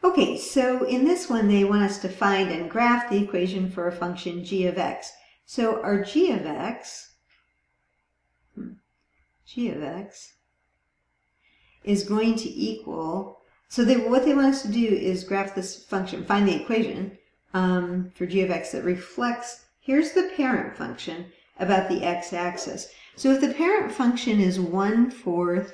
Okay, so in this one they want us to find and graph the equation for a function g of x. So our g of x is going to equal, so what they want us to do is graph this function, find the equation for g of x that reflects, here's the parent function about the x-axis. So if the parent function is 1/4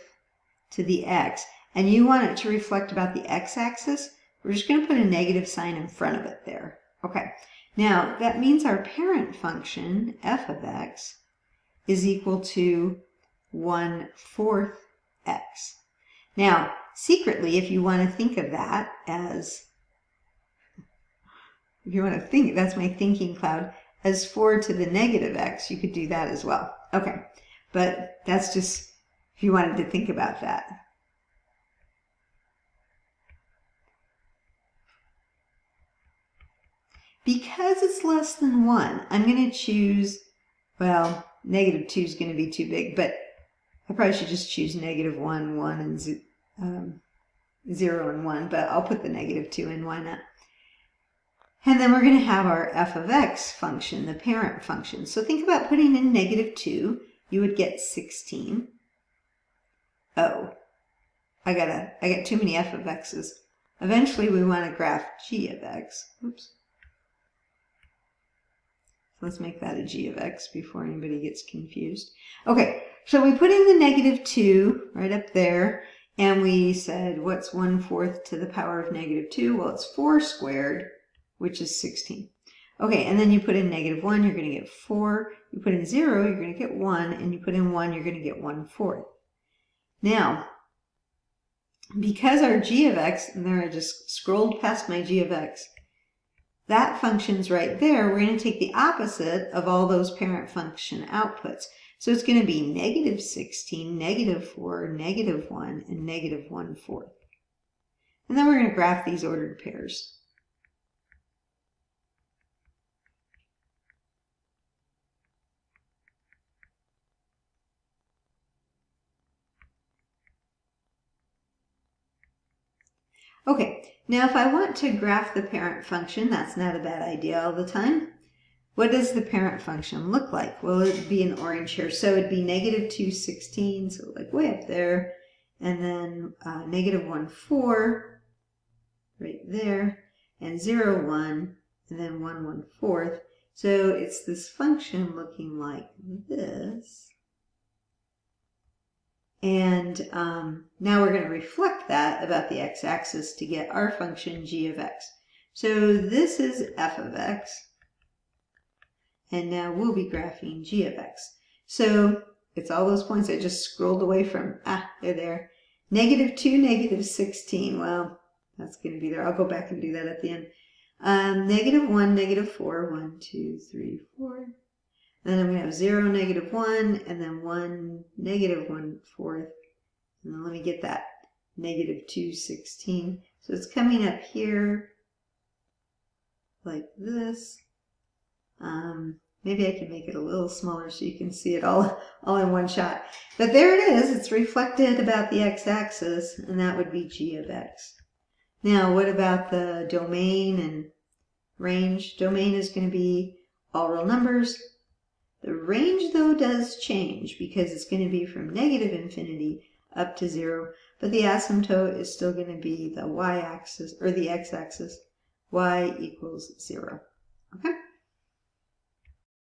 to the x, and you want it to reflect about the x-axis, we're just going to put a negative sign in front of it there. Okay, now that means our parent function, f of x, is equal to 1/4 x. Now, secretly, if you want to think of that as, if you want to think, that's my thinking cloud, as 4 to the negative x, you could do that as well. Okay, but that's just if you wanted to think about that. Because it's less than 1, I'm going to choose, well, -2 is going to be too big, but I probably should just choose -1, 1, and 0 and 1, but I'll put the -2 in, why not? And then we're going to have our f of x function, the parent function. So think about putting in -2, you would get 16. Oh, I got too many f of x's. Eventually we want to graph g of x. Oops. Let's make that a g of x before anybody gets confused. Okay, so we put in the -2 right up there, and we said, what's 1/4 to the power of -2? Well, it's 4 squared, which is 16. Okay, and then you put in -1, you're going to get 4. You put in 0, you're going to get 1, and you put in 1, you're going to get 1/4. Now, because our g of x, and there I just scrolled past my g of x, that function's right there, we're going to take the opposite of all those parent function outputs. So it's going to be -16, -4, -1, and -1/4. And then we're going to graph these ordered pairs. Okay, now if I want to graph the parent function, that's not a bad idea all the time. What does the parent function look like? Well, it would be in orange here. So it'd be -2, 16, so like way up there, and then -1/4 right there, and 0, 1, and then 1/4. So it's this function looking like this. And now we're going to reflect that about the x-axis to get our function g of x. So this is f of x, and now we'll be graphing g of x. So it's all those points I just scrolled away from. They're there. -2, -16. Well, that's going to be there. I'll go back and do that at the end. -1, -4. 1, 2, 3, 4. And then I'm going to have 0, -1, and then 1, -1/4. And then let me get that -2, 16. So it's coming up here like this. Maybe I can make it a little smaller so you can see it all in one shot. But there it is. It's reflected about the x-axis, and that would be g of x. Now, what about the domain and range? Domain is going to be all real numbers. The range, though, does change because it's going to be from -infinity up to 0, but the asymptote is still going to be the y-axis, or the x-axis, y equals 0.